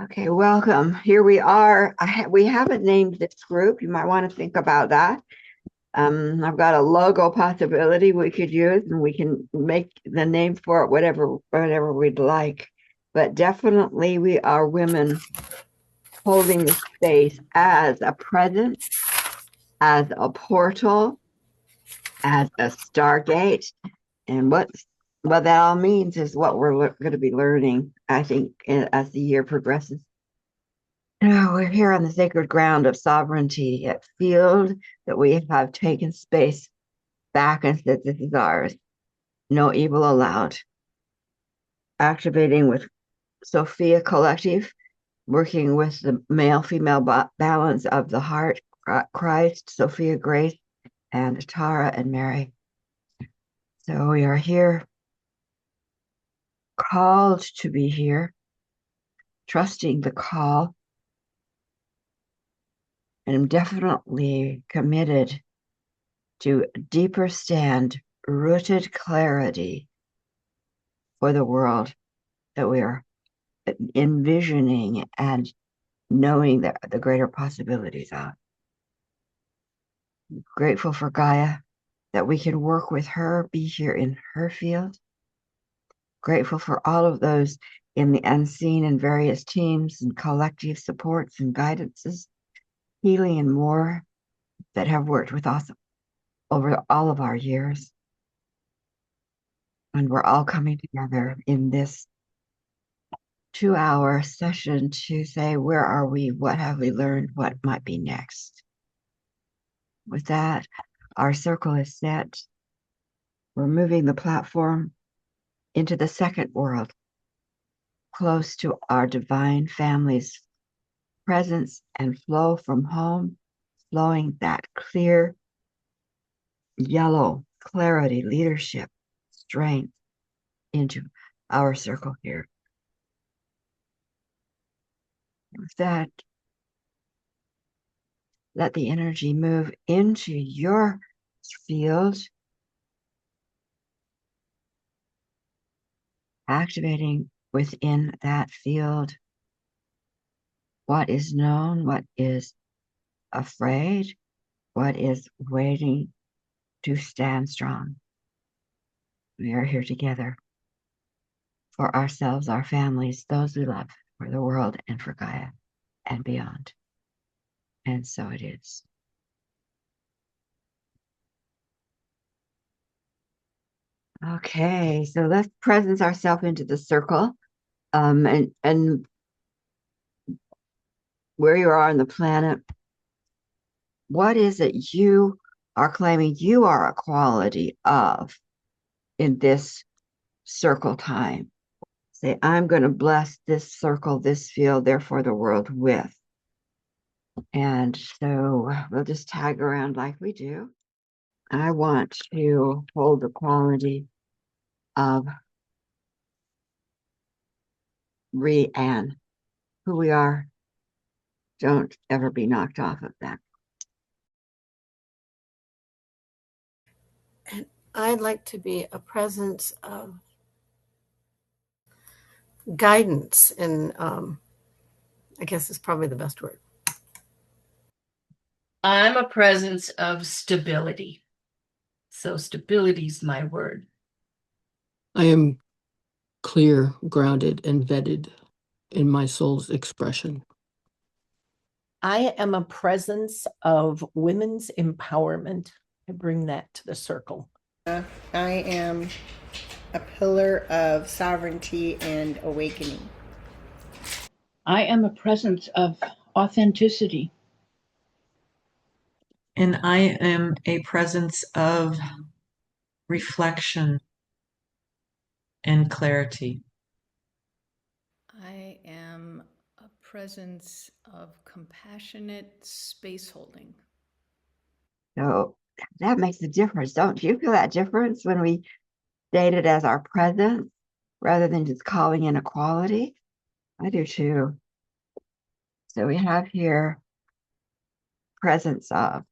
Okay, welcome. Here we are. We haven't named this group. You might want to think about that. I've got a logo possibility we could use, and we can make the name for it whatever we'd like. But definitely, we are women holding the space as a presence, as a portal, as a Stargate, and what that all means is what we're going to be learning, I think, as the year progresses. No, we're here on the sacred ground of sovereignty, a field that we have taken space back and said, this is ours. No evil allowed. Activating with Sophia Collective, working with the male female balance of the heart, Christ, Sophia Grace, and Tara and Mary. So we are here, called to be here, trusting the call, and definitely committed to deeper stand, rooted clarity for the world that we are envisioning and knowing that the greater possibilities of. Grateful for Gaia that we can work with her, be here in her field. Grateful for all of those in the unseen and various teams and collective supports and guidances, healing and more that have worked with us over all of our years. And we're all coming together in this 2-hour session to say, where are we? What have we learned? What might be next? With that, our circle is set. We're moving the platform into the second world, close to our divine family's presence and flow from home, flowing that clear yellow clarity, leadership, strength into our circle here. With that, let the energy move into your field, activating within that field what is known, what is afraid, what is waiting to stand strong. We are here together for ourselves, our families, those we love, for the world, and for Gaia and beyond. And so it is. Okay, so let's presence ourselves into the circle, and where you are on the planet. What is it you are claiming you are a quality of in this circle time? Say, I'm going to bless this circle, this field, therefore the world with. And so we'll just tag around like we do. I want to hold the quality of Rianne, who we are. Don't ever be knocked off of that. And I'd like to be a presence of guidance, and I guess is probably the best word. I'm a presence of stability. So stability is my word. I am clear, grounded, and vetted in my soul's expression. I am a presence of women's empowerment. I bring that to the circle. I am a pillar of sovereignty and awakening. I am a presence of authenticity. And I am a presence of reflection and clarity. I am a presence of compassionate space holding. So that makes a difference. Don't you feel that difference when we state it as our presence rather than just calling in a quality? I do too. So we have here presence of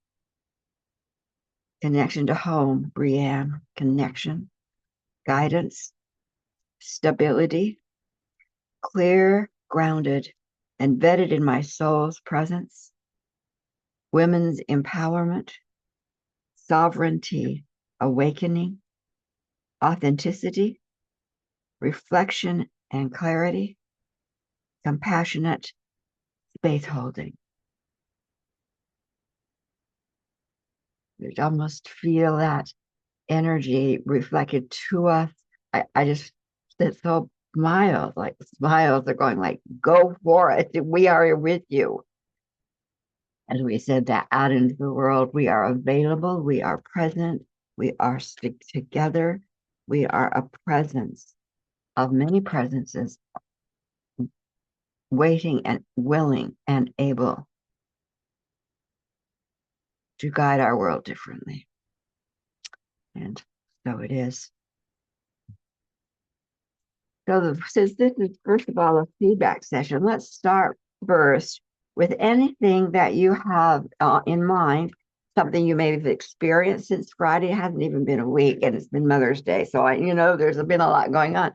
connection to home, Brianne, connection, guidance, stability, clear, grounded and vetted in my soul's presence, women's empowerment, sovereignty, awakening, authenticity, reflection and clarity, compassionate space holding. You almost feel that energy reflected to us. I just, it's so smiles are going like, go for it. We are here with you. As we said that out into the world, we are available, we are present, we are stick together, we are a presence of many presences, waiting and willing and able to guide our world differently. And so it is. So since this is first of all a feedback session, let's start first with anything that you have in mind, something you may have experienced since Friday. It hasn't even been a week, and it's been Mother's Day, so there's been a lot going on.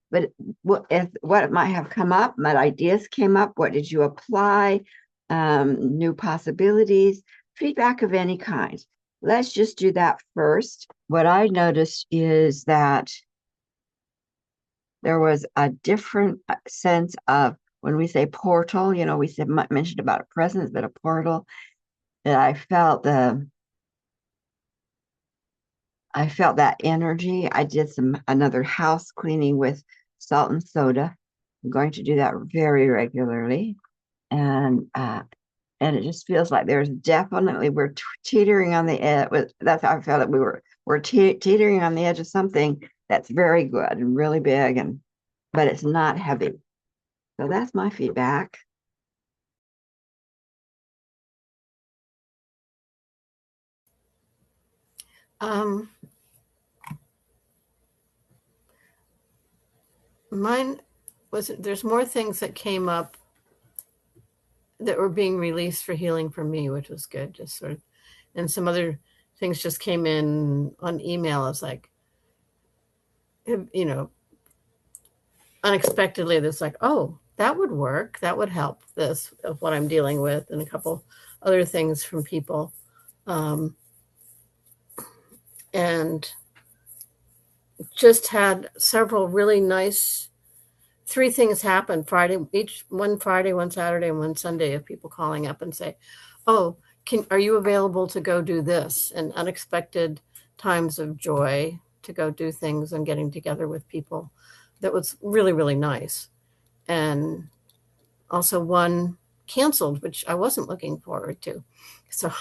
But what might have come up, what ideas came up, what did you apply, new possibilities, feedback of any kind. Let's just do that first. What I noticed is that there was a different sense of, when we say portal, we mentioned about a presence, but a portal, that I felt that energy. I did another house cleaning with salt and soda. I'm going to do that very regularly. And it just feels like we're teetering on the edge. That's how I felt that we're teetering on the edge of something that's very good and really big, but it's not heavy. So that's my feedback. Mine there's more things that came up that were being released for healing for me, which was good. Just sort of, and some other things just came in on email. It's like, unexpectedly, that's like, oh, that would work. That would help this of what I'm dealing with, and a couple other things from people. And just had several really nice, 3 things happen one Friday, one Saturday, and one Sunday, of people calling up and say, oh, are you available to go do this? And unexpected times of joy to go do things and getting together with people. That was really, really nice. And also one canceled, which I wasn't looking forward to. So,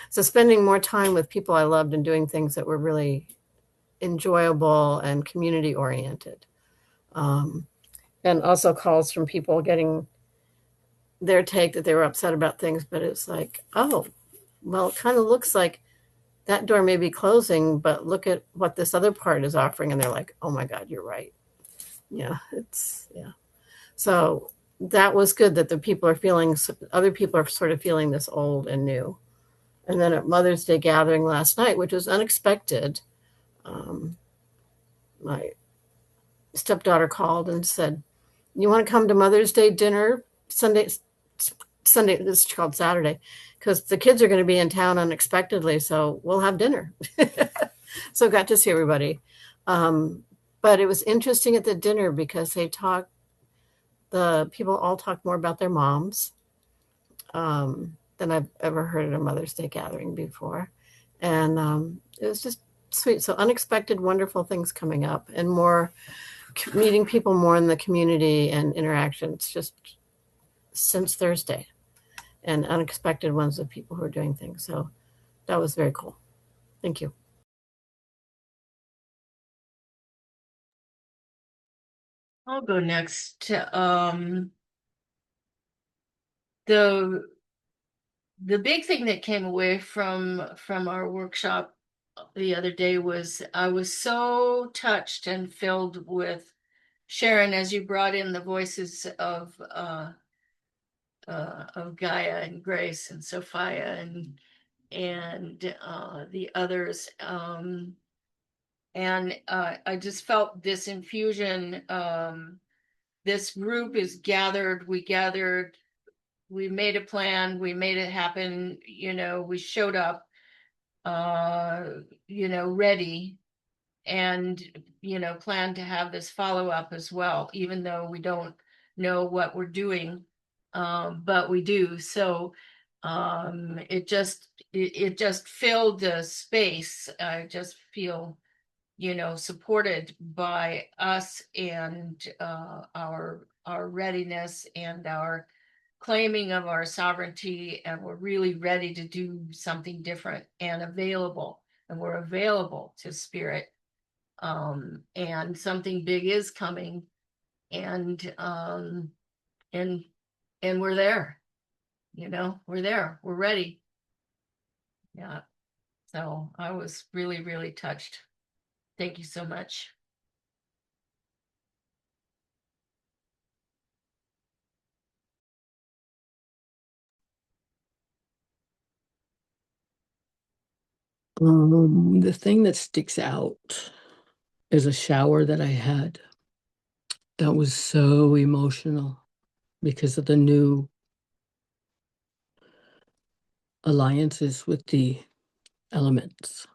so spending more time with people I loved and doing things that were really enjoyable and community oriented. And also calls from people getting their take that they were upset about things, but it's like, oh, well, it kind of looks like that door may be closing, but look at what this other part is offering. And they're like, oh my God, you're right. Yeah. So that was good that other people are sort of feeling this old and new. And then at Mother's Day gathering last night, which was unexpected, my stepdaughter called and said, you want to come to Mother's Day dinner Sunday, this is called Saturday, because the kids are going to be in town unexpectedly. So we'll have dinner. So got to see everybody. But it was interesting at the dinner because the people all talked more about their moms than I've ever heard at a Mother's Day gathering before. And it was just sweet. So unexpected, wonderful things coming up, and more meeting people more in the community and interactions just since Thursday, and unexpected ones of people who are doing things. So that was very cool. Thank you. I'll go next. The big thing that came away from our workshop the other day was I was so touched and filled with Sharon, as you brought in the voices of Gaia and Grace and Sophia and the others. And I just felt this infusion this group is gathered. We gathered, we made a plan, we made it happen, we showed up, ready, and, plan to have this follow-up as well, even though we don't know what we're doing, but we do. So it just filled the space. I just feel, supported by us, and our readiness and our claiming of our sovereignty, and we're really ready to do something different and available, and we're available to spirit, and something big is coming, and and we're there, we're there, we're ready. Yeah. So I was really, really touched. Thank you so much. The thing that sticks out is a shower that I had that was so emotional because of the new alliances with the elements.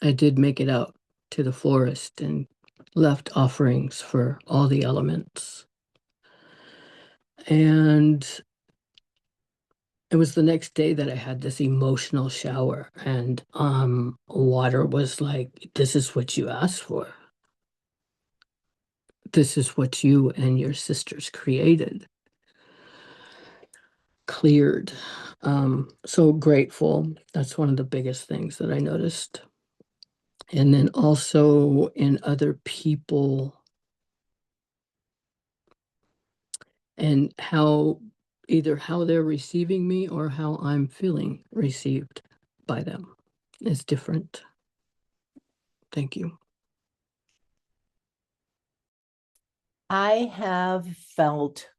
I did make it out to the forest and left offerings for all the elements. And it was the next day that I had this emotional shower, and water was like, this is what you asked for. This is what you and your sisters created. Cleared. So grateful. That's one of the biggest things that I noticed. And then also in other people, and either how they're receiving me or how I'm feeling received by them is different. Thank you. I have felt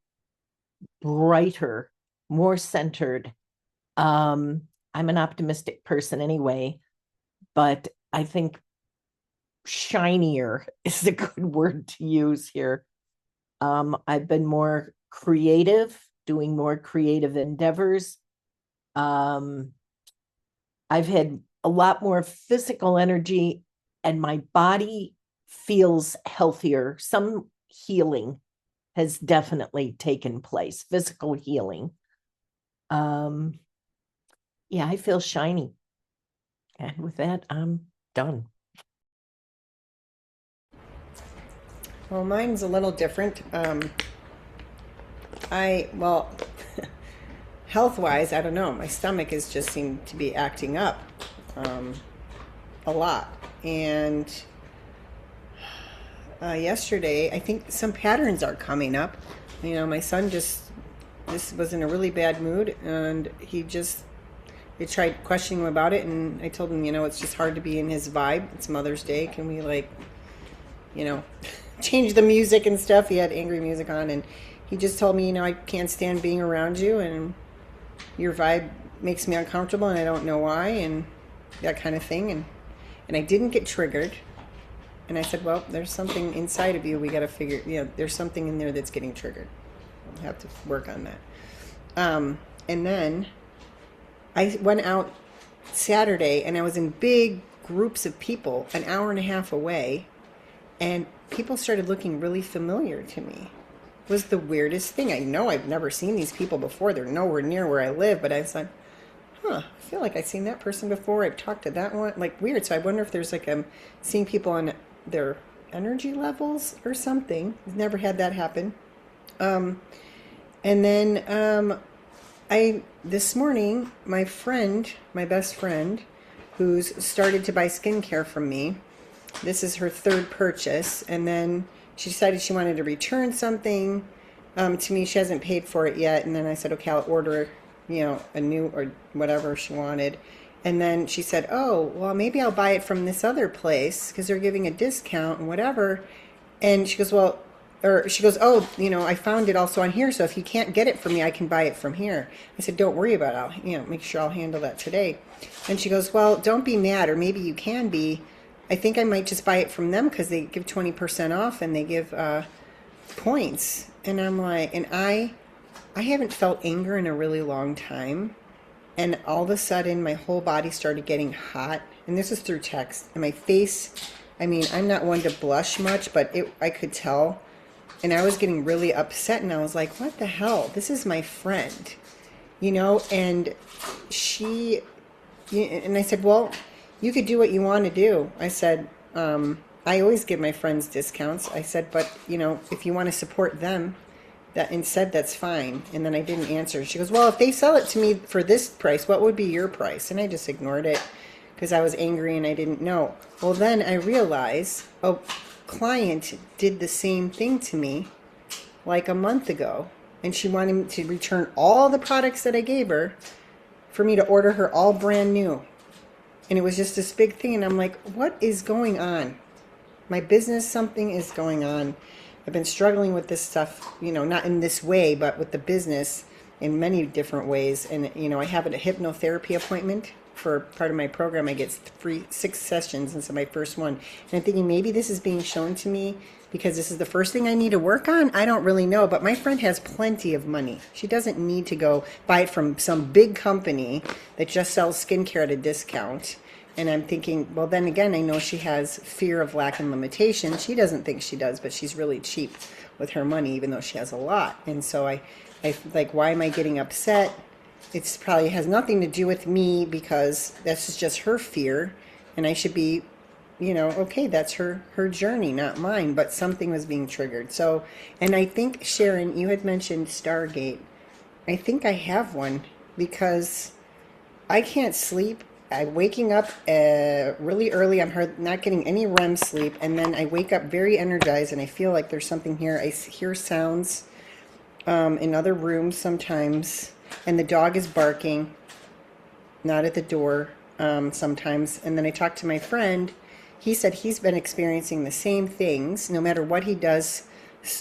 brighter, more centered. I'm an optimistic person anyway, but I think shinier is a good word to use here. I've been more creative, doing more creative endeavors. I've had a lot more physical energy, and my body feels healthier. Some healing has definitely taken place, physical healing. Yeah, I feel shiny. And with that, I'm done. Well, mine's a little different. Health-wise, I don't know. My stomach is just seemed to be acting up a lot. And yesterday, I think some patterns are coming up. My son this was in a really bad mood, and I tried questioning him about it, and I told him, it's just hard to be in his vibe. It's Mother's Day. Can we change the music and stuff? He had angry music on, and he just told me, I can't stand being around you, and your vibe makes me uncomfortable, and I don't know why, and that kind of thing. And I didn't get triggered. And I said, well, there's something inside of you. We got to figure, there's something in there that's getting triggered. We'll have to work on that. And then I went out Saturday, and I was in big groups of people an hour and a half away, and people started looking really familiar to me. It was the weirdest thing. I know I've never seen these people before. They're nowhere near where I live, but I was like, I feel like I've seen that person before. I've talked to that one. Like, weird. So I wonder if there's I'm seeing people on their energy levels or something. I've never had that happen. And then this morning, my best friend, who's started to buy skincare from me, this is her third purchase, and then she decided she wanted to return something to me. She hasn't paid for it yet, and then I said, okay, I'll order, a new or whatever she wanted. And then she said, oh, well, maybe I'll buy it from this other place because they're giving a discount and whatever. And she goes, oh, I found it also on here, so if you can't get it from me, I can buy it from here. I said, don't worry about it. I'll make sure I'll handle that today. And she goes, well, don't be mad, or maybe you can be. I think I might just buy it from them because they give 20% off, and they give points. And I'm like, and I haven't felt anger in a really long time. And all of a sudden, my whole body started getting hot. And this is through text. And my face, I mean, I'm not one to blush much, but I could tell. And I was getting really upset. And I was like, what the hell? This is my friend, you know? And and I said, well, you could do what you want to do. I said, I always give my friends discounts. I said, but, you know, if you want to support them, that instead, that's fine. And then I didn't answer. She goes, well, if they sell it to me for this price, what would be your price? And I just ignored it because I was angry and I didn't know. Well, then I realized a client did the same thing to me like a month ago. And she wanted me to return all the products that I gave her for me to order her all brand new. And it was just this big thing. And I'm like, what is going on? My business, something is going on. I've been struggling with this stuff, you know, not in this way, but with the business in many different ways. And, you know, I have a hypnotherapy appointment for part of my program. I get free 6 sessions. This is my first one. And I'm thinking maybe this is being shown to me because this is the first thing I need to work on. I don't really know, but my friend has plenty of money. She doesn't need to go buy it from some big company that just sells skincare at a discount. And I'm thinking, well, then again, I know she has fear of lack and limitation. She doesn't think she does, but she's really cheap with her money, even though she has a lot. And so I like, why am I getting upset? It's probably has nothing to do with me because that's just her fear. And I should be, you know, okay, that's her journey, not mine. But something was being triggered. So, and I think, Sharon, you had mentioned Stargate. I think I have one because I can't sleep. I'm waking up really early. I'm not getting any REM sleep. And then I wake up very energized and I feel like there's something here. I hear sounds in other rooms sometimes. And the dog is barking, not at the door sometimes. And then I talked to my friend. He said he's been experiencing the same things. No matter what he does,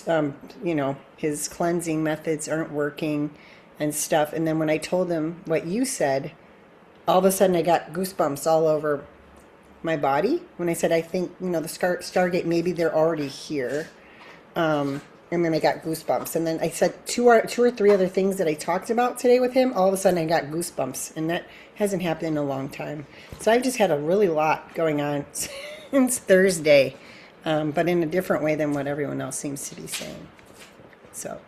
you know, his cleansing methods aren't working and stuff. And then when I told him what you said, all of a sudden I got goosebumps all over my body when I said, I think, you know, the Stargate, maybe they're already here. And then I got goosebumps. And then I said two or three other things that I talked about today with him. All of a sudden I got goosebumps. And that hasn't happened in a long time. So I've just had a really lot going on since Thursday, but in a different way than what everyone else seems to be saying. So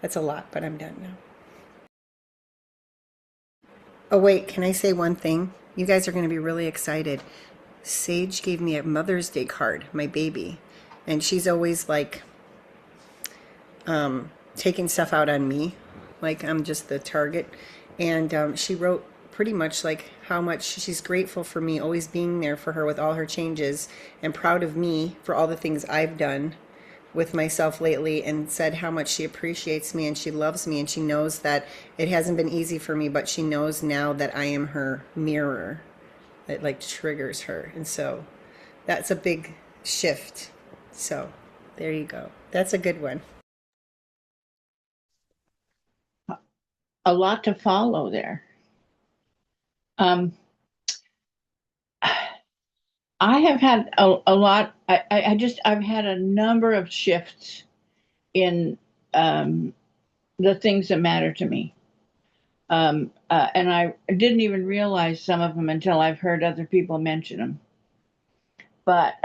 that's a lot, but I'm done now. Oh, wait, can I say one thing? You guys are going to be really excited. Sage gave me a Mother's Day card, my baby. And she's always like taking stuff out on me, like I'm just the target. And she wrote pretty much like how much she's grateful for me always being there for her with all her changes and proud of me for all the things I've done with myself lately, and said how much she appreciates me and she loves me and she knows that it hasn't been easy for me, but she knows now that I am her mirror that like triggers her. And so that's a big shift. So there you go. That's a good one. A lot to follow there. I have had a lot. I've had a number of shifts in the things that matter to me. And I didn't even realize some of them until I've heard other people mention them. But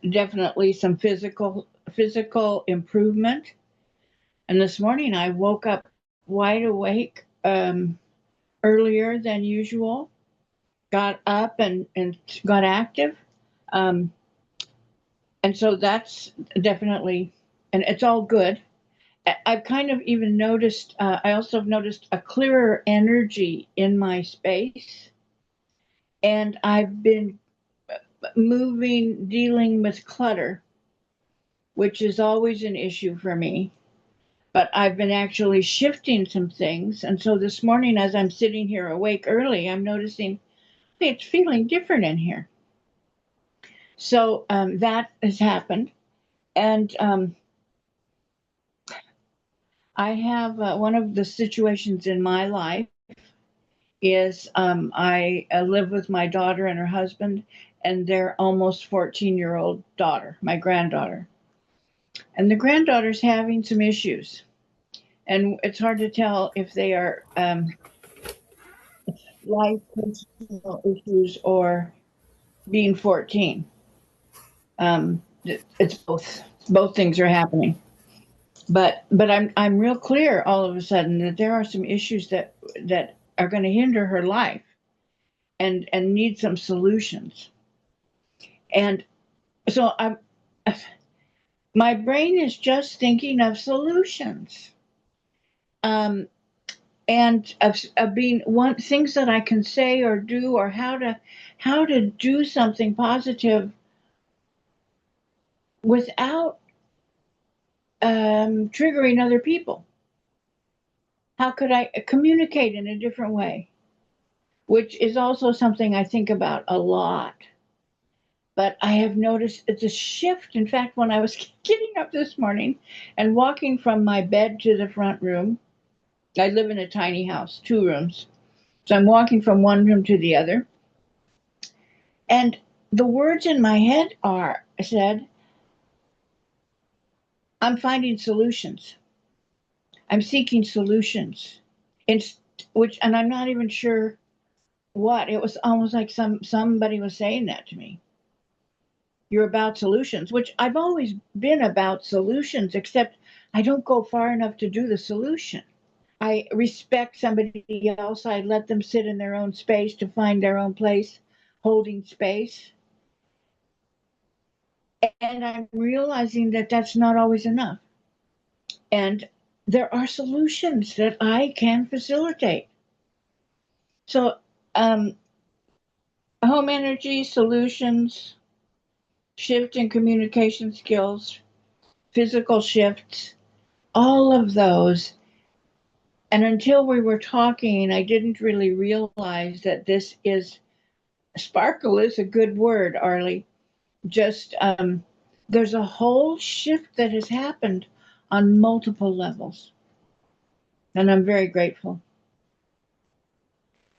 definitely some physical improvement. And this morning I woke up wide awake earlier than usual. Got up and got active. And so that's definitely, and it's all good. I've kind of even noticed, I also have noticed a clearer energy in my space. And I've been dealing with clutter, which is always an issue for me. But I've been actually shifting some things. And so this morning, as I'm sitting here awake early, I'm noticing, hey, it's feeling different in here. So that has happened. And I have one of the situations in my life is I live with my daughter and her husband and their almost 14-year-old daughter, my granddaughter. And the granddaughter's having some issues. And it's hard to tell if they are life personal issues or being 14. It's both. Both things are happening. But I'm real clear all of a sudden that there are some issues that are going to hinder her life and need some solutions. And so I'm my brain is just thinking of solutions. Um, and of being one things that I can say or do or how to do something positive without triggering other people. How could I communicate in a different way? Which is also something I think about a lot. But I have noticed it's a shift. In fact, when I was getting up this morning and walking from my bed to the front room, I live in a tiny house, 2 rooms. So I'm walking from one room to the other. And the words in my head I said, I'm finding solutions. I'm seeking solutions. In, and I'm not even sure what. It was almost like somebody was saying that to me. You're about solutions, which I've always been about solutions, except I don't go far enough to do the solution. I respect somebody else. I let them sit in their own space to find their own place, holding space. And I'm realizing that that's not always enough. And there are solutions that I can facilitate. So, home energy solutions, shift in communication skills, physical shifts, all of those. And until we were talking, I didn't really realize that this is sparkle is a good word, Arlie. Just there's a whole shift that has happened on multiple levels. And I'm very grateful.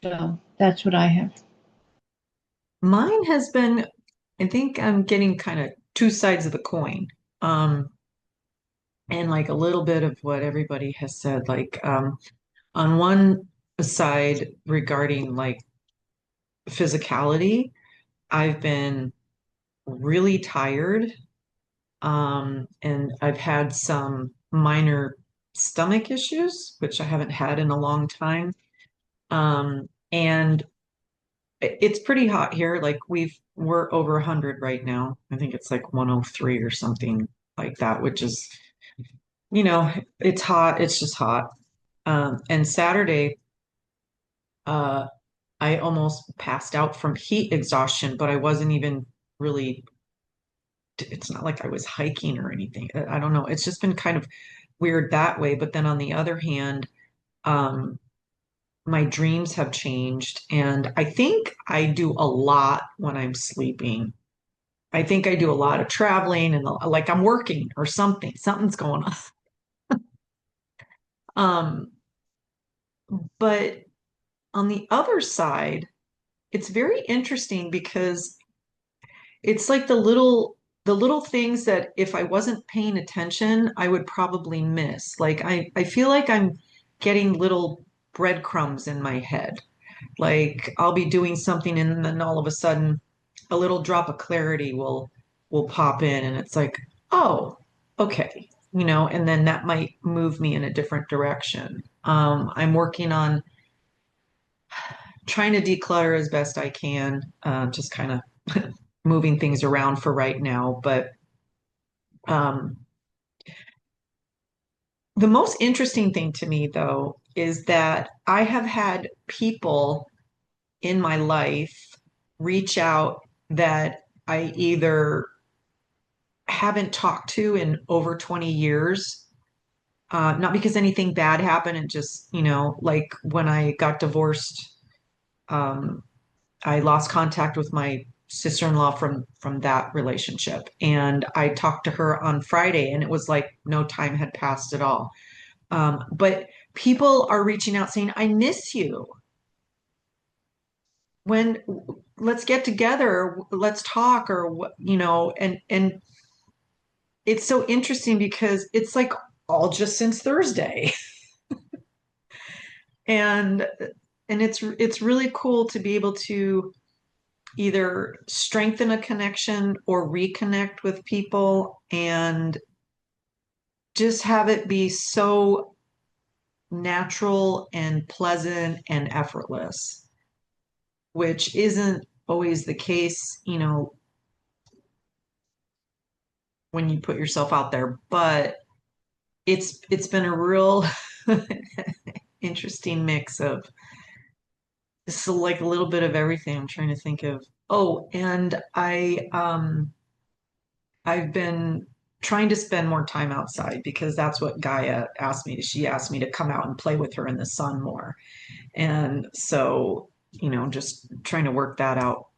So that's what I have. Mine has been, I think I'm getting kind of two sides of the coin. And like a little bit of what everybody has said, like on one side regarding like physicality, I've been really tired. And I've had some minor stomach issues, which I haven't had in a long time. And it's pretty hot here. Like we're over 100 right now. I think it's like 103 or something like that, which is, it's hot. It's just hot. And Saturday, uh, I almost passed out from heat exhaustion, but I wasn't even really, it's not like I was hiking or anything. I don't know. It's just been kind of weird that way. But then on the other hand, um, my dreams have changed. And I think I do a lot when I'm sleeping. I think I do a lot of traveling and like I'm working or something. Something's going on. Um, but on the other side, it's very interesting because it's like the little things that if I wasn't paying attention, I would probably miss. Like I feel like I'm getting little breadcrumbs in my head. Like I'll be doing something and then all of a sudden a little drop of clarity will pop in and it's like, oh, okay. And then that might move me in a different direction. I'm working on trying to declutter as best I can, just kind of moving things around for right now. But um, the most interesting thing to me, though, is that I have had people in my life reach out that I either haven't talked to in over 20 years. Not because anything bad happened, and just, like when I got divorced, um, I lost contact with my sister-in-law from that relationship. And I talked to her on Friday and it was like no time had passed at all. But people are reaching out saying, I miss you. When let's get together, let's talk or what, and it's so interesting because it's like all just since Thursday. And it's really cool to be able to either strengthen a connection or reconnect with people and just have it be so natural and pleasant and effortless, which isn't always the case, when you put yourself out there. But it's been a real interesting mix of it's like a little bit of everything. I'm trying to think of. Oh, and I've been trying to spend more time outside because that's what Gaia asked me to. She asked me to come out and play with her in the sun more. And so, just trying to work that out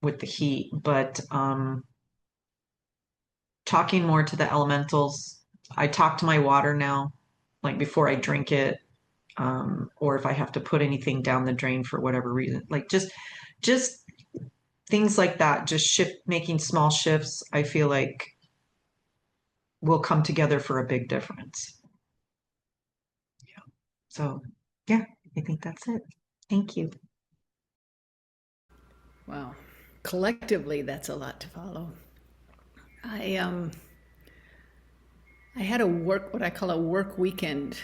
with the heat. But talking more to the elementals. I talk to my water now, like before I drink it, or if I have to put anything down the drain for whatever reason. Like just things like that, just making small shifts, I feel like will come together for a big difference. Yeah. So yeah, I think that's it. Thank you. Wow. Collectively, that's a lot to follow. I had what I call a work weekend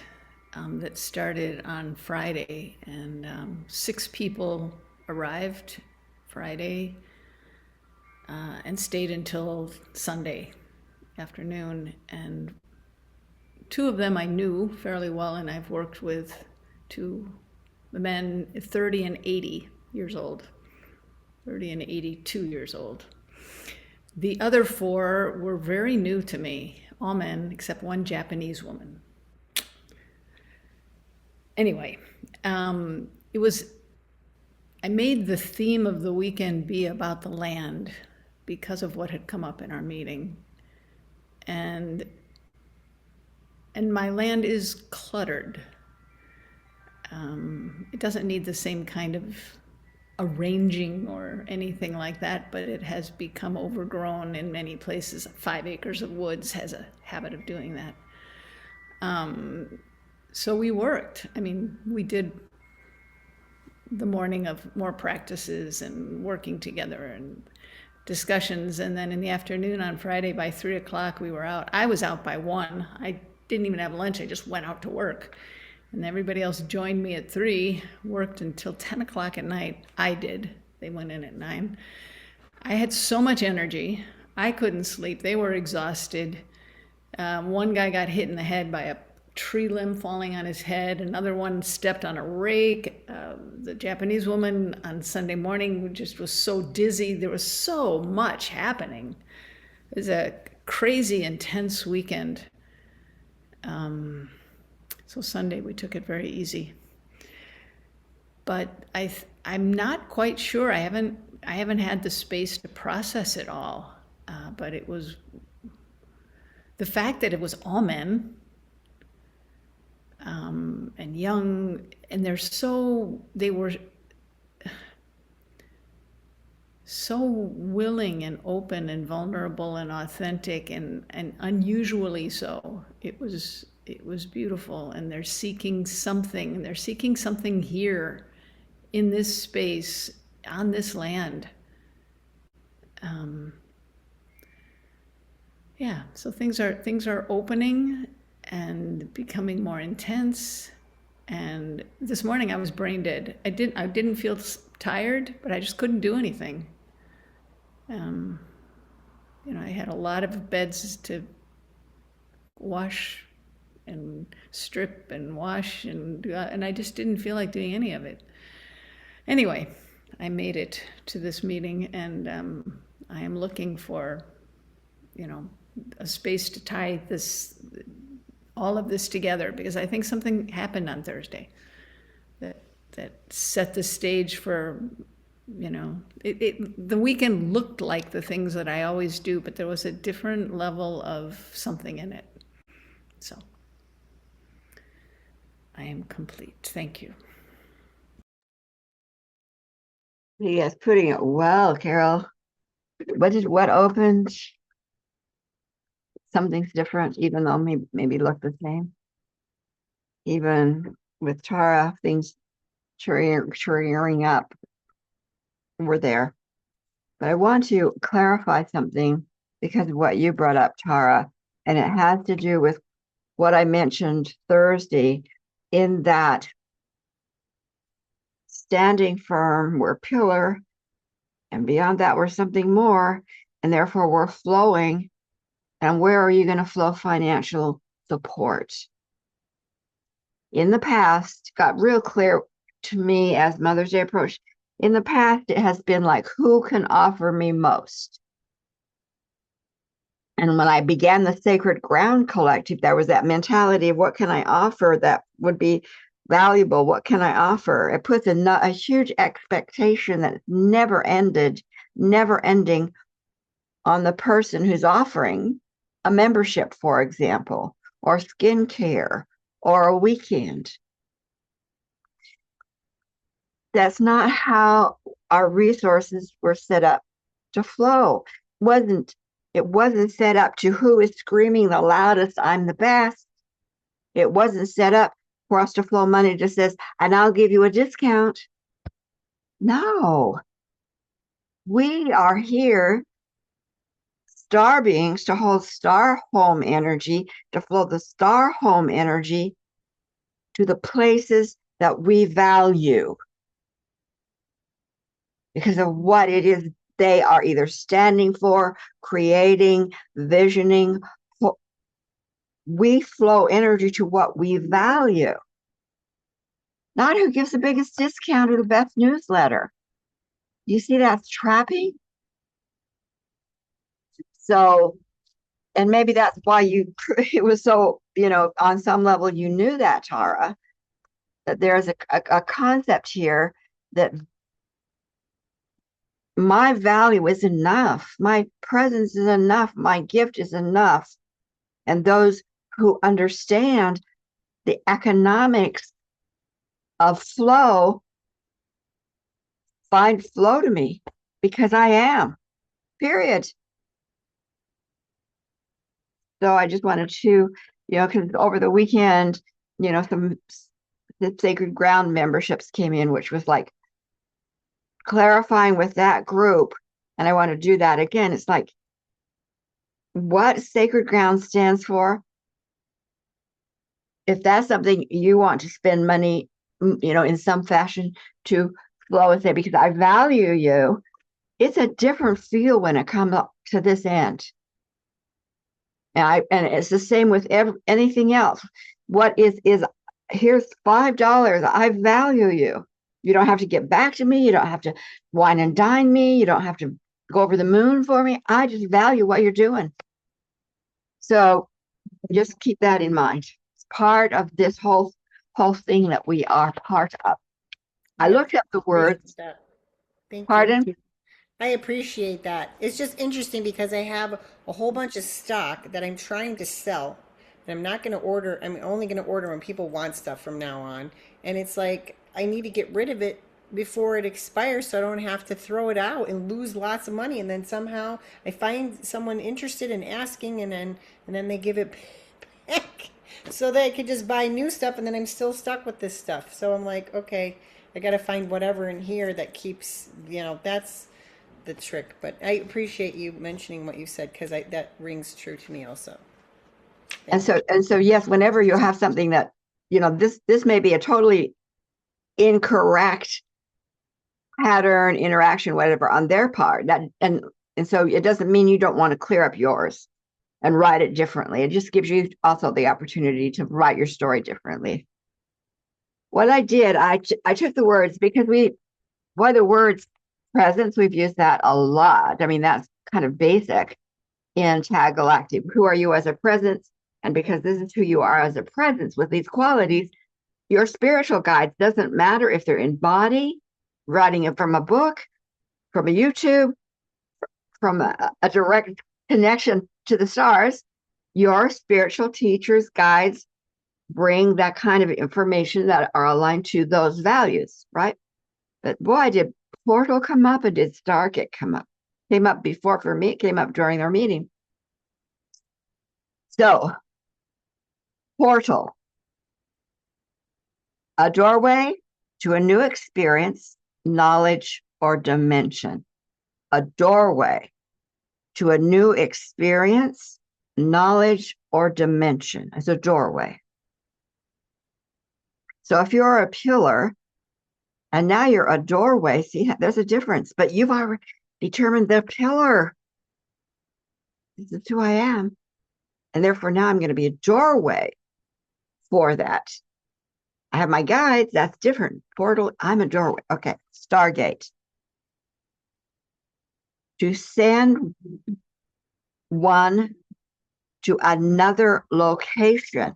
that started on Friday, and 6 people arrived Friday and stayed until Sunday afternoon. And 2 of them I knew fairly well, and I've worked with the men 30 and 80 years old, 30 and 82 years old. The other 4 were very new to me, all men except one Japanese woman. Anyway, I made the theme of the weekend be about the land because of what had come up in our meeting. And my land is cluttered. It doesn't need the same kind of arranging or anything like that, but it has become overgrown in many places. 5 acres of woods has a habit of doing that. So we worked. We did the morning of more practices and working together and discussions. And then in the afternoon on Friday by 3 o'clock, we were out. I was out by 1. I didn't even have lunch. I just went out to work. And everybody else joined me at 3, worked until 10 o'clock at night. I did. They went in at 9. I had so much energy. I couldn't sleep. They were exhausted. One guy got hit in the head by a tree limb falling on his head. Another one stepped on a rake. The Japanese woman on Sunday morning just was so dizzy. There was so much happening. It was a crazy, intense weekend. So Sunday we took it very easy. But I'm not quite sure. I haven't had the space to process it all. But it was the fact that it was all men and young, and they were so willing and open and vulnerable and authentic and unusually so. It was beautiful, and they're seeking something. They're seeking something here in this space, on this land. So things are opening and becoming more intense. And this morning I was brain dead. I didn't feel tired, but I just couldn't do anything. I had a lot of beds to wash and strip and wash, and I just didn't feel like doing any of it. Anyway, I made it to this meeting, and I am looking for, a space to tie all of this together, because I think something happened on Thursday that set the stage for, the weekend looked like the things that I always do, but there was a different level of something in it. So I am complete. Thank you. Yes, putting it well, Carol. What opened? something's different, even though maybe look the same. Even with Tara, things cheering up were there. But I want to clarify something because of what you brought up, Tara, and it has to do with what I mentioned Thursday, in that standing firm, we're pillar, and beyond that, we're something more, and therefore we're flowing. And where are you going to flow financial support? In the past, got real clear to me as Mother's Day approached. In the past, it has been like, who can offer me most? And when I began the Sacred Ground Collective, there was that mentality of what can I offer that would be valuable? What can I offer? It puts a huge expectation that never ending on the person who's offering a membership, for example, or skincare or a weekend. That's not how our resources were set up to flow. It wasn't set up to who is screaming the loudest, I'm the best. It wasn't set up for us to flow money that says, and I'll give you a discount. No. We are here, star beings, to hold star home energy, to flow the star home energy to the places that we value because of what it is they are either standing for, creating, visioning. We flow energy to what we value, not who gives the biggest discount or the best newsletter. You see, that's trapping. So, and maybe that's why it was so, on some level, you knew that, Tara, that there's a concept here that my value is enough. My presence is enough. My gift is enough. And those who understand the economics of flow find flow to me because I am, period. So I just wanted to, because over the weekend, some the Sacred Ground memberships came in, which was like clarifying with that group. And I want to do that again. It's like, what Sacred Ground stands for. If that's something you want to spend money, in some fashion to flow and say, because I value you, it's a different feel when it comes up to this end. And it's the same with anything else. What is here's $5. I value you. You don't have to get back to me. You don't have to wine and dine me. You don't have to go over the moon for me. I just value what you're doing. So just keep that in mind. It's part of this whole thing that we are part of. I looked up the words. Thank Pardon? you. I appreciate that. It's just interesting because I have a whole bunch of stock that I'm trying to sell. And I'm not going to order. I'm only going to order when people want stuff from now on. And it's like I need to get rid of it before it expires so I don't have to throw it out and lose lots of money. And then somehow I find someone interested in asking, and then they give it back so that I could just buy new stuff, and then I'm still stuck with this stuff. So I'm like, okay, I got to find whatever in here that keeps, that's the trick. But I appreciate you mentioning what you said because that rings true to me also. And so yes, whenever you have something that, this may be a totally incorrect pattern, interaction, whatever, on their part, and so it doesn't mean you don't want to clear up yours and write it differently. It just gives you also the opportunity to write your story differently. What I did, I took the words, because the words presence, we've used that a lot. I mean, that's kind of basic in Tag Galactic. Who are you as a presence? And because this is who you are as a presence with these qualities, your spiritual guides, doesn't matter if they're in body, writing it from a book, from a YouTube, from a direct connection to the stars, your spiritual teachers, guides bring that kind of information that are aligned to those values, right? But boy, did Portal come up and did Stargate come up. Came up before for me, it came up during our meeting. So, portal, a doorway to a new experience, knowledge, or dimension. A doorway to a new experience, knowledge, or dimension. It's a doorway. So if you're a pillar and now you're a doorway, see, there's a difference, but you've already determined the pillar. This is who I am. And therefore now I'm going to be a doorway for that. I have my guides, that's different. Portal, I'm a doorway. Okay, Stargate. To send one to another location,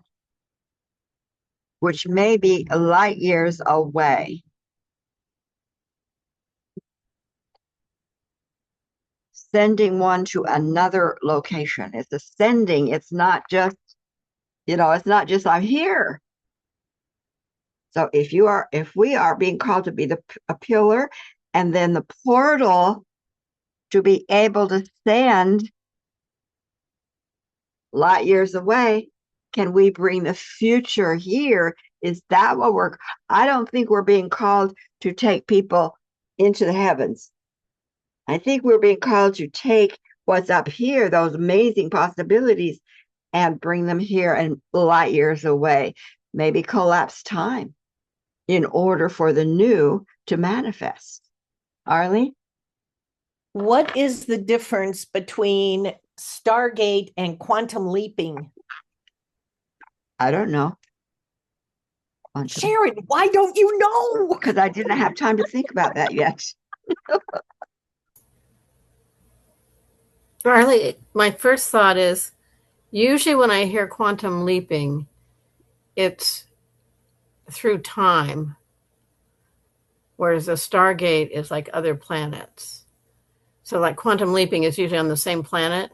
which may be light years away. Sending one to another location. It's a sending. It's not just, it's not just I'm here. So if we are being called to be a pillar, and then the portal to be able to send light years away, can we bring the future here? Is that what I don't think we're being called to take people into the heavens. I think we're being called to take what's up here, those amazing possibilities, and bring them here and light years away, maybe collapse time in order for the new to manifest. Arlene? What is the difference between Stargate and quantum leaping? I don't know. Sharon, why don't you know? Because I didn't have time to think about that yet. Riley, my first thought is usually when I hear quantum leaping, it's through time, whereas a Stargate is like other planets. So, like quantum leaping is usually on the same planet,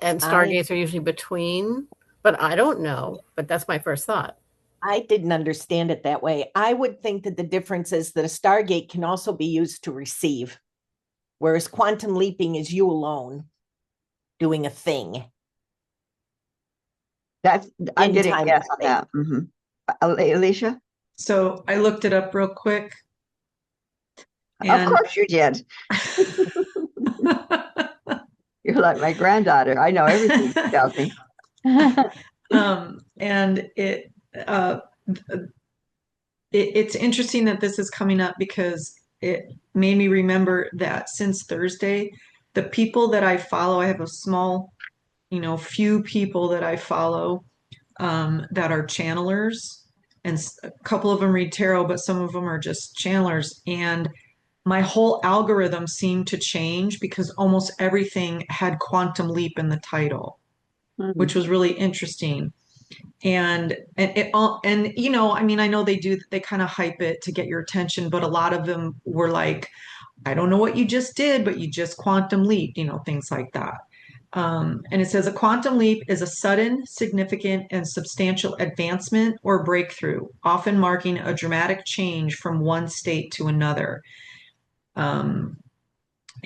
and Stargates are usually between, but I don't know. But that's my first thought. I didn't understand it that way. I would think that the difference is that a Stargate can also be used to receive, whereas quantum leaping is you alone doing a thing. I'm getting a yes on that. Mm-hmm. Alicia? So I looked it up real quick. Of course you did. You're like my granddaughter. I know everything she tells me. And it's interesting that this is coming up because it made me remember that since Thursday, the people that I follow, I have a small, few people that I follow that are channelers, and a couple of them read tarot, but some of them are just channelers. And my whole algorithm seemed to change because almost everything had quantum leap in the title, which was really interesting. And I know they kind of hype it to get your attention, but a lot of them were like, I don't know what you just did, but you just quantum leaped, things like that. And it says a quantum leap is a sudden, significant, and substantial advancement or breakthrough, often marking a dramatic change from one state to another.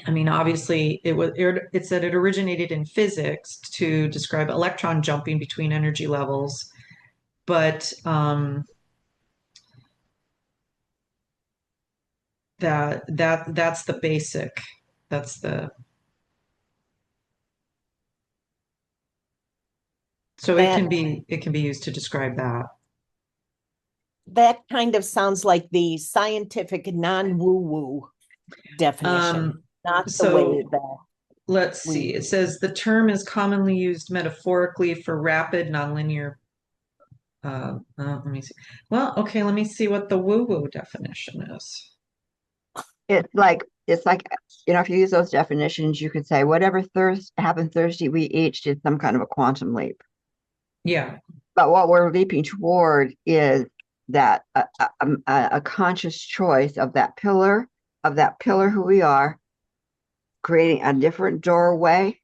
Obviously, it said it originated in physics to describe electron jumping between energy levels, but that's the basic. So it can be used to describe that. That kind of sounds like the scientific non-woo-woo definition, not the way that. Let's see. It says the term is commonly used metaphorically for rapid, nonlinear. Let me see. Well, okay, let me see what the woo-woo definition is. It's like, if you use those definitions, you could say whatever happened Thursday, we each did some kind of a quantum leap. Yeah. But what we're leaping toward is that a conscious choice of that pillar who we are, creating a different doorway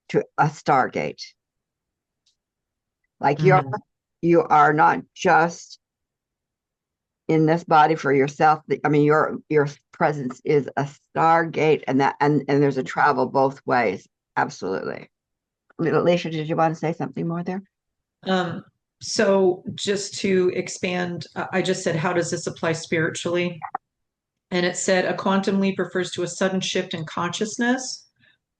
to a Stargate. Like you are not just in this body for yourself. Your presence is a Stargate, and there's a travel both ways. Absolutely. Alicia, did you want to say something more there? So just to expand, I just said, how does this apply spiritually? And it said a quantum leap refers to a sudden shift in consciousness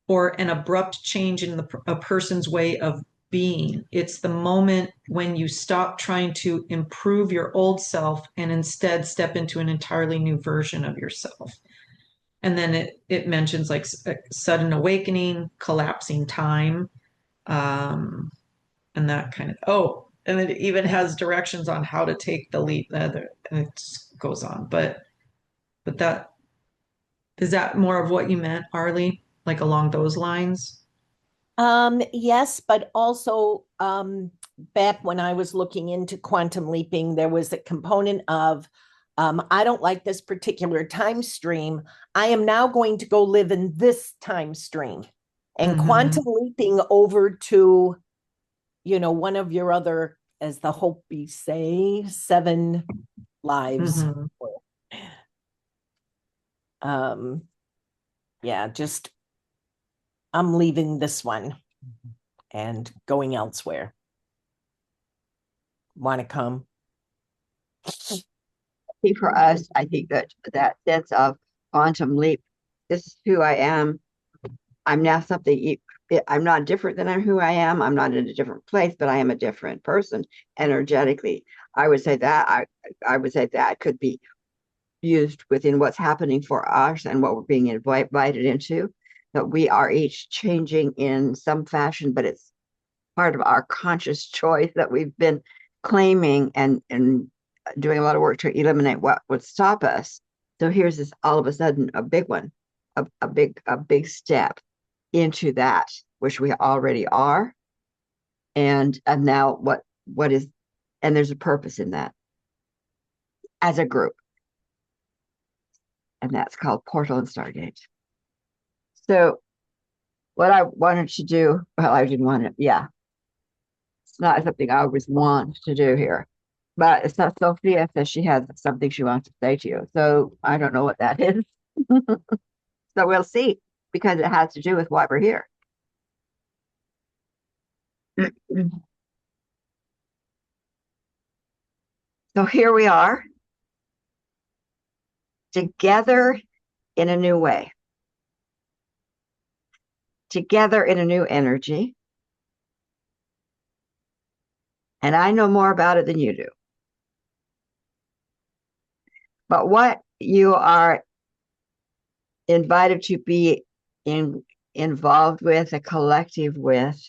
or an abrupt change in a person's way of being. It's the moment when you stop trying to improve your old self and instead step into an entirely new version of yourself. And then it mentions like sudden awakening, collapsing time, and that kind of, oh, and it even has directions on how to take the leap. And it goes on, but that, is that more of what you meant, Arlie? Like along those lines? Yes, but also back when I was looking into quantum leaping, there was a component of I don't like this particular time stream. I am now going to go live in this time stream. And quantum leaping over to, one of your other, as the Hopi say, 7 lives. Yeah, just I'm leaving this one and going elsewhere. Want to come? For us, I think that sense of quantum leap, this is who I am. I'm now something. I'm not different than who I am. I'm not in a different place, but I am a different person energetically. I would say I would say that could be used within what's happening for us and what we're being invited into. That we are each changing in some fashion, but it's part of our conscious choice that we've been claiming and doing a lot of work to eliminate what would stop us. So here's this all of a sudden a big one, a big step into that which we already are, and now what is, and there's a purpose in that as a group, and that's called Portal and Stargate. So what I wanted to do, well, I didn't want it, yeah, it's not something I always want to do here, but it's not. Sophia says she has something she wants to say to you, so I don't know what that is. So we'll see, because it has to do with why we're here. So here we are, together in a new way, together in a new energy. And I know more about it than you do. But what you are invited to be involved with, a collective with,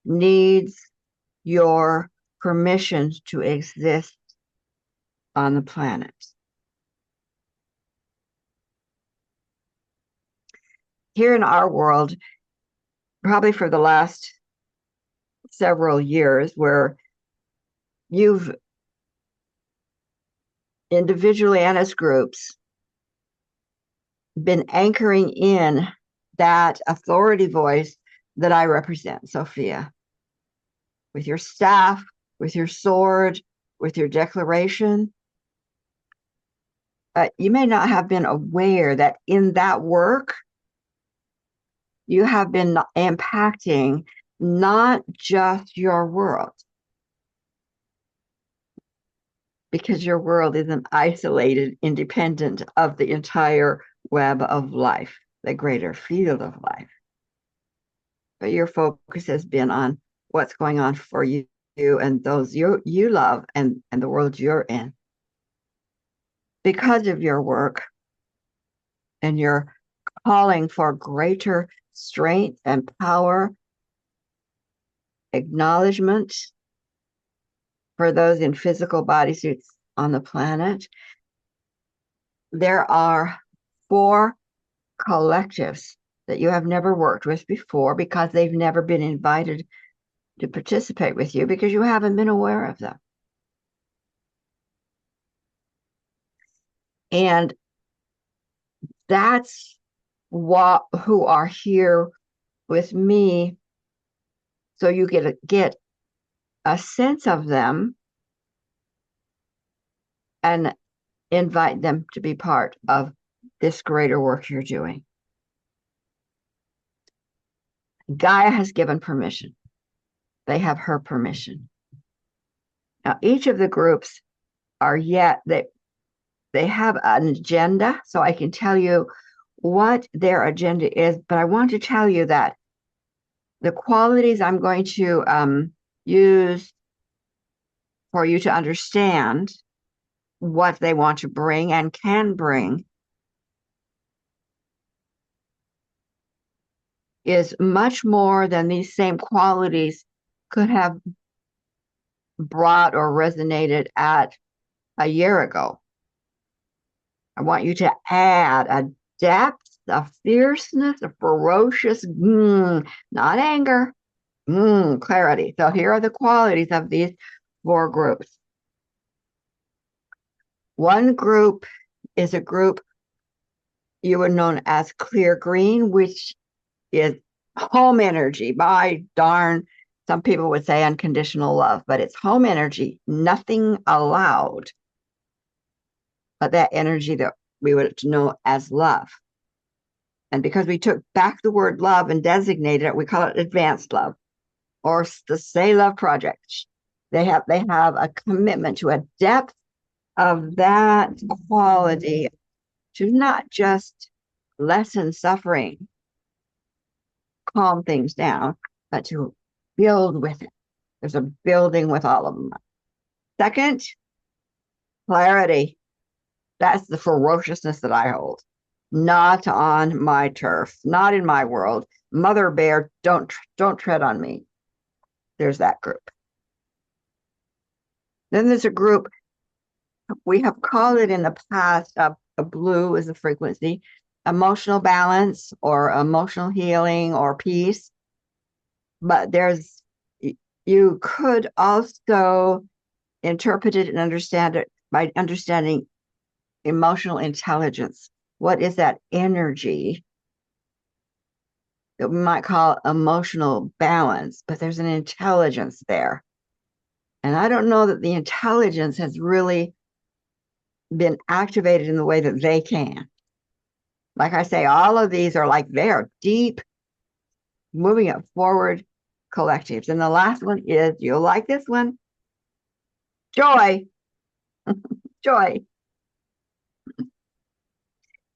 needs your permission to exist on the planet. Here in our world, probably for the last several years, where you've individually and as groups been anchoring in that authority voice that I represent, Sophia, with your staff, with your sword, with your declaration. You may not have been aware that in that work, you have been impacting not just your world, because your world isn't isolated, independent of the entire web of life, the greater field of life. But your focus has been on what's going on for you and those you love and the world you're in. Because of your work and your calling for greater strength and power, acknowledgement for those in physical bodysuits on the planet, there are 4 collectives that you have never worked with before, because they've never been invited to participate with you, because you haven't been aware of them. And that's who are here with me, so you get a sense of them and invite them to be part of this greater work you're doing. Gaia has given permission. They have her permission. Now, each of the groups are yet they have an agenda, so I can tell you what their agenda is, but I want to tell you that the qualities I'm going to use for you to understand what they want to bring and can bring is much more than these same qualities could have brought or resonated at a year ago. I want you to add a depth, a fierceness, a ferocious, not anger, clarity. So here are the qualities of these 4 groups. One group is a group you would know as clear green, which is home energy. By darn, some people would say unconditional love, but it's home energy, nothing allowed. But that energy that we would know as love. And because we took back the word love and designated it, we call it advanced love or the Say Love Project. They have a commitment to a depth of that quality to not just lessen suffering, calm things down, but to build with it. There's a building with all of them. Second, clarity. That's the ferociousness that I hold. Not on my turf, not in my world. Mother Bear, don't tread on me. There's that group. Then there's a group, we have called it in the past, a blue is a frequency, emotional balance or emotional healing or peace. But you could also interpret it and understand it by understanding emotional intelligence. What is that energy that we might call emotional balance? But there's an intelligence there. And I don't know that the intelligence has really been activated in the way that they can. Like I say, all of these are like they are deep, moving it forward collectives. And the last one is, you'll like this one, joy. Joy.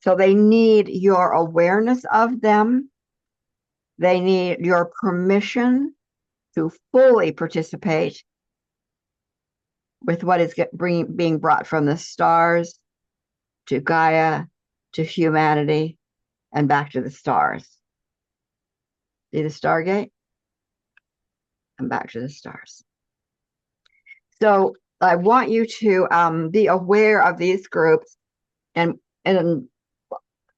So they need your awareness of them. They need your permission to fully participate with what is being brought from the stars to Gaia, to humanity, and back to the stars. See the Stargate? And back to the stars. So I want you to be aware of these groups, and I'm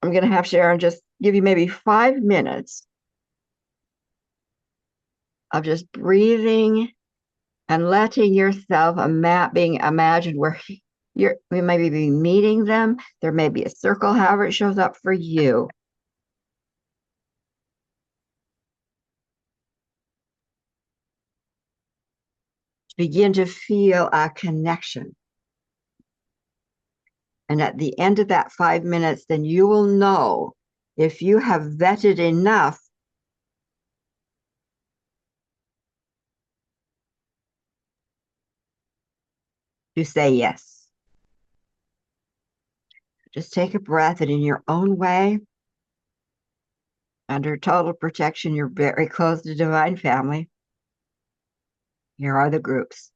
going to have Sharon just give you maybe 5 minutes of just breathing and letting yourself being imagined where we may be meeting them. There may be a circle, however it shows up for you. Begin to feel a connection. And at the end of that 5 minutes, then you will know if you have vetted enough to say yes. Just take a breath, and in your own way, under total protection, you're very close to divine family. Here are the groups.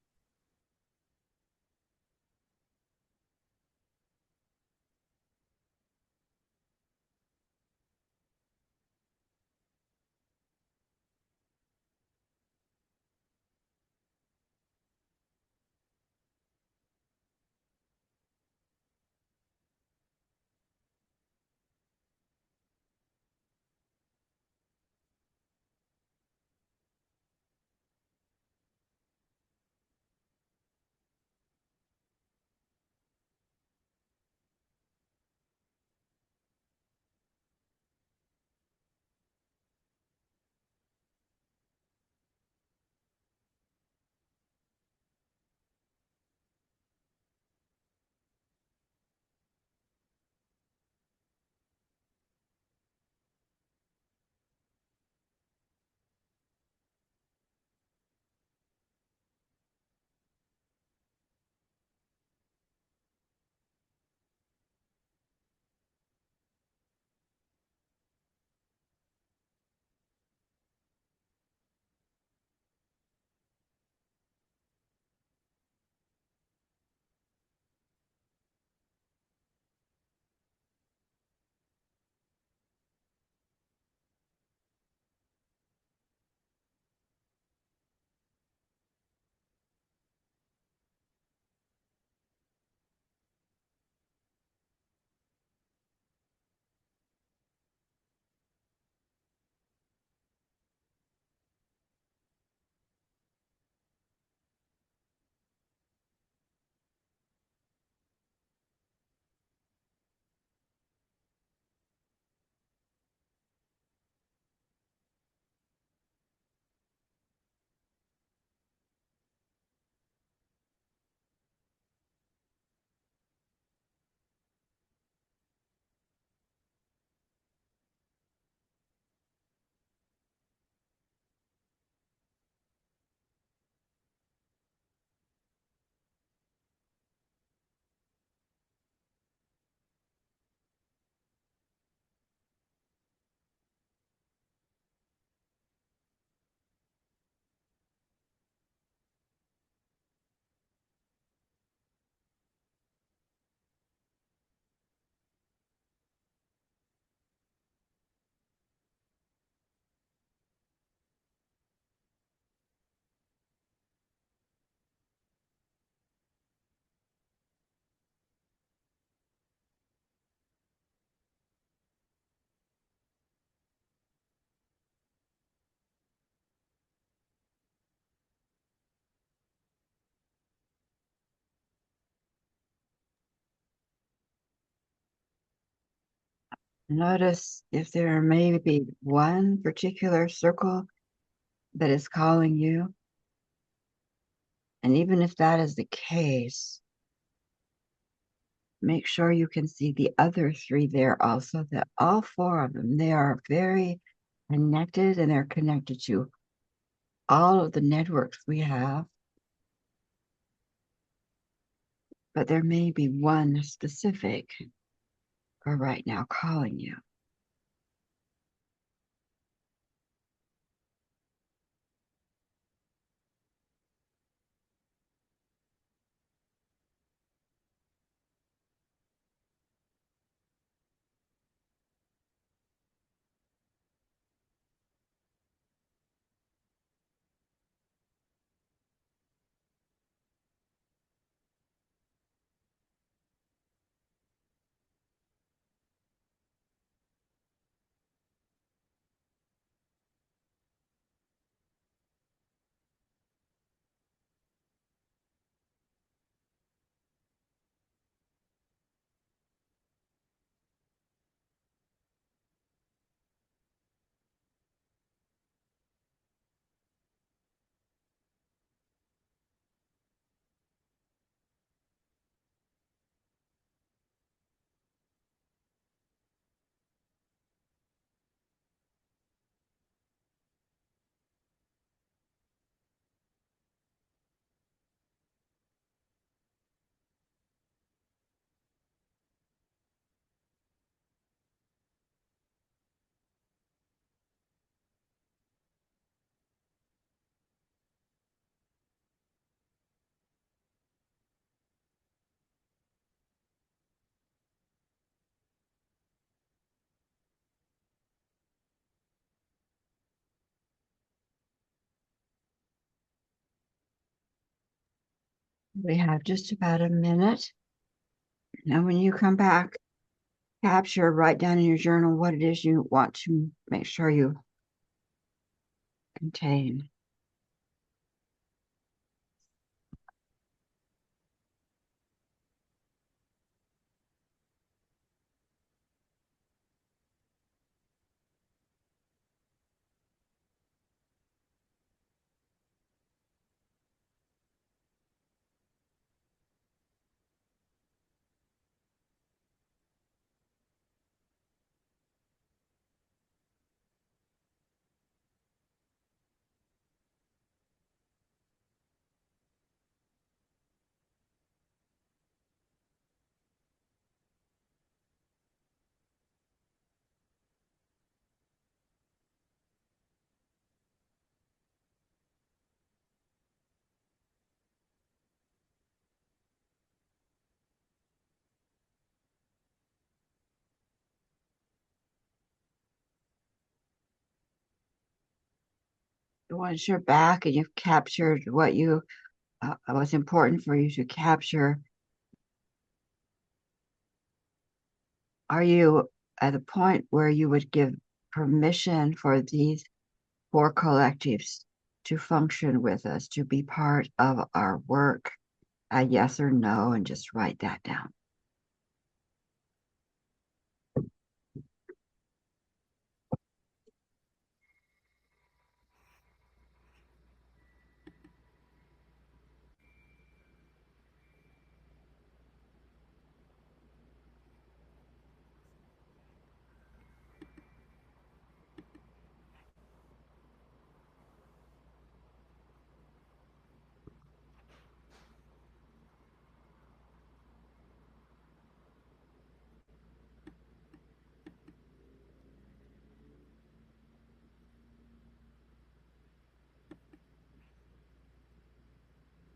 Notice if there may be one particular circle that is calling you. And even if that is the case, make sure you can see the other three there also, that all four of them, they are very connected, and they're connected to all of the networks we have. But there may be one specific for right now calling you. We have just about a minute. Now, when you come back, capture, write down in your journal what it is you want to make sure you contain. Once you're back and you've captured what you was important for you to capture, are you at a point where you would give permission for these four collectives to function with us, to be part of our work? A yes or no, and just write that down.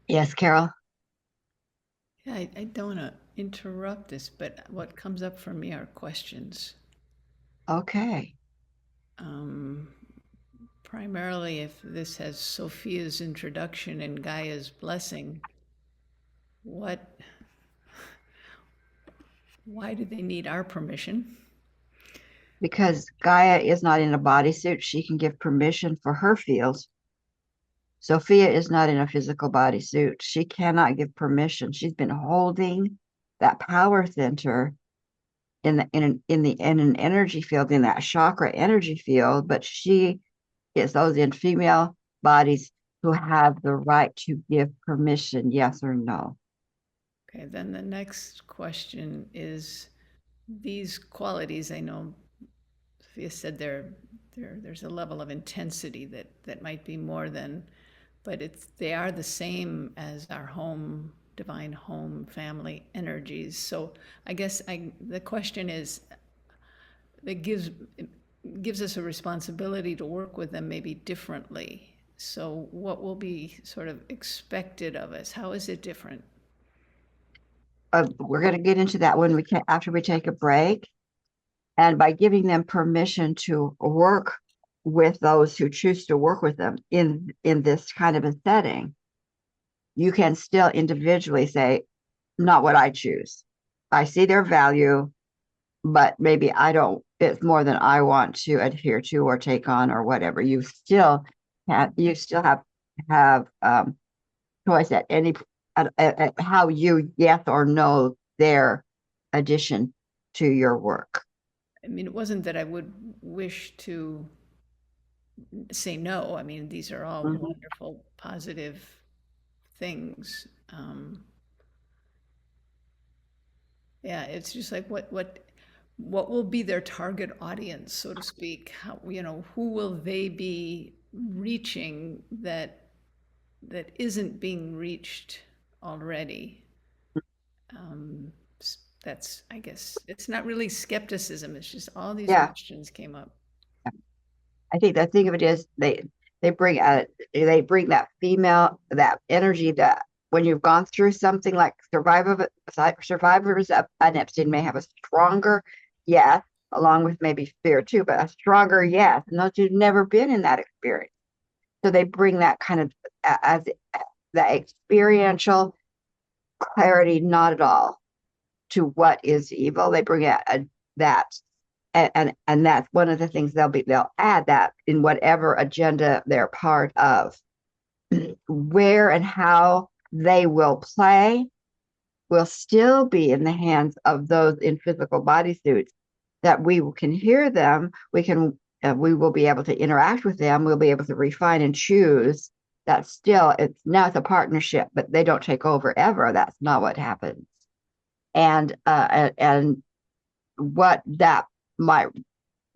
Yes, Carol? Yeah, I don't want to interrupt this, but what comes up for me are questions. Okay. Primarily, if this has Sophia's introduction and Gaia's blessing, why do they need our permission? Because Gaia is not in a bodysuit, she can give permission for her fields. Sophia is not in a physical bodysuit. She cannot give permission. She's been holding that power center in an energy field, in that chakra energy field, but she is those in female bodies who have the right to give permission, yes or no. Okay, then the next question is these qualities. I know Sophia said there's a level of intensity that might be more than, but they are the same as our home, divine home, family energies. So I guess the question is, it gives us a responsibility to work with them maybe differently. So what will be sort of expected of us? How is it different? We're going to get into that when after we take a break, and by giving them permission to work with those who choose to work with them in this kind of a setting, you can still individually say, not what I choose. I see their value, but maybe I don't, it's more than I want to adhere to or take on or whatever. You still have choice at any at how you yes or no their addition to your work. I mean, it wasn't that I would wish to say no. I mean, these are all wonderful, positive things. Yeah, it's just like what will be their target audience, so to speak? How, who will they be reaching that isn't being reached already? That's, I guess, it's not really skepticism. It's just all these Yeah, questions came up. I think the thing of it is they bring that that energy that when you've gone through something like survivors of an Epstein may have a stronger yes, along with maybe fear too, but a stronger yes, and those who've never been in that experience. So they bring that kind of as the experiential clarity, not at all to what is evil. They bring out that, and that's one of the things they'll add that in whatever agenda they're part of. Where and how they will play will still be in the hands of those in physical bodysuits. That we can hear them, we will be able to interact with them. We'll be able to refine and choose. That still, it's a partnership, but they don't take over ever. That's not what happens. And what that might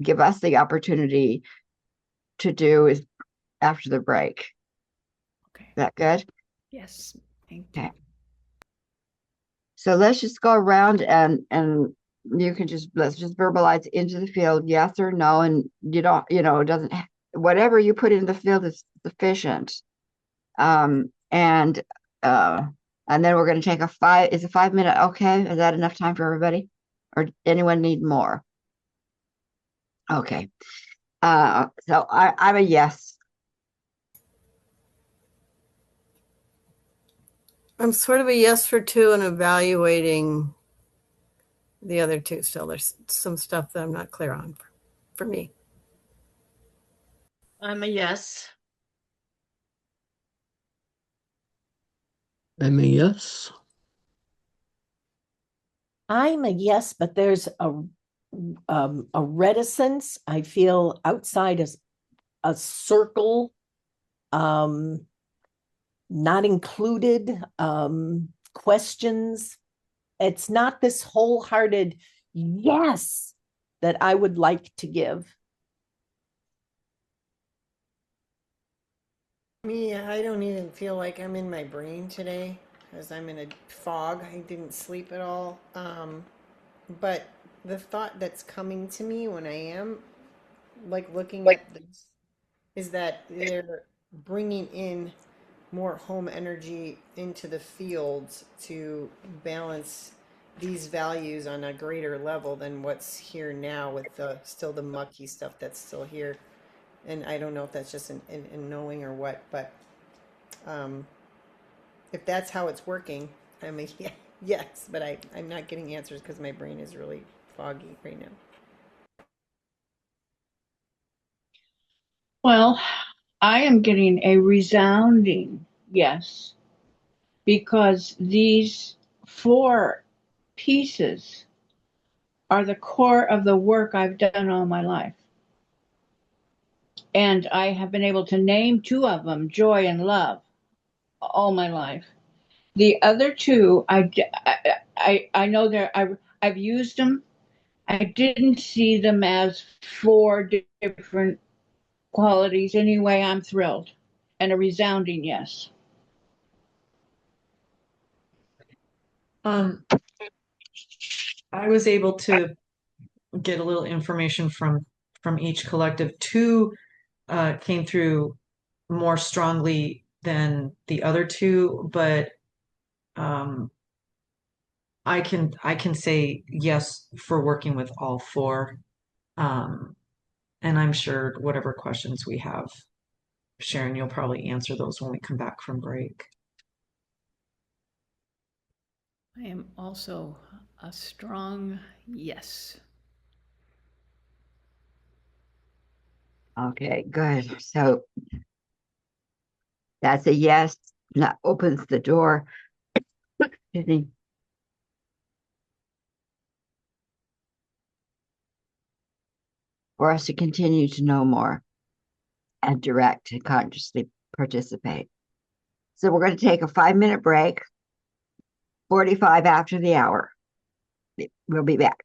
give us the opportunity to do is after the break. Okay. Is that good? Yes. Thank you. Okay. So let's just go around and you can let's just verbalize into the field yes or no, and you don't, it doesn't, whatever you put in the field is sufficient. And then we're going to take is a 5-minute okay? Is that enough time for everybody? Or anyone need more? Okay. So I'm a yes. I'm sort of a yes for 2 and evaluating the other 2 still. There's some stuff that I'm not clear on for me. I'm a yes. I'm a yes. I'm a yes, but there's a reticence. I feel outside a circle, not included, questions. It's not this wholehearted yes that I would like to give. Me, I don't even feel like I'm in my brain today because I'm in a fog. I didn't sleep at all. But the thought that's coming to me when I am like looking at this is that they're bringing in more home energy into the fields to balance these values on a greater level than what's here now with still the mucky stuff that's still here. And I don't know if that's just in knowing or what, but um, if that's how it's working, I'm a yes, but I'm not getting answers because my brain is really foggy right now. Well, I am getting a resounding yes, because these 4 pieces are the core of the work I've done all my life. And I have been able to name two of them, joy and love, all my life. The other two, I know I've used them. I didn't see them as four different qualities. Anyway, I'm thrilled and a resounding yes. I was able to get a little information from each collective. Two came through more strongly than the other two, but I can say yes for working with all four. And I'm sure whatever questions we have, Sharon, you'll probably answer those when we come back from break. I am also a strong yes. Okay, good. So that's a yes. That opens the door. Excuse me. For us to continue to know more and direct and consciously participate. So we're going to take a 5-minute break, 45 after the hour. We'll be back.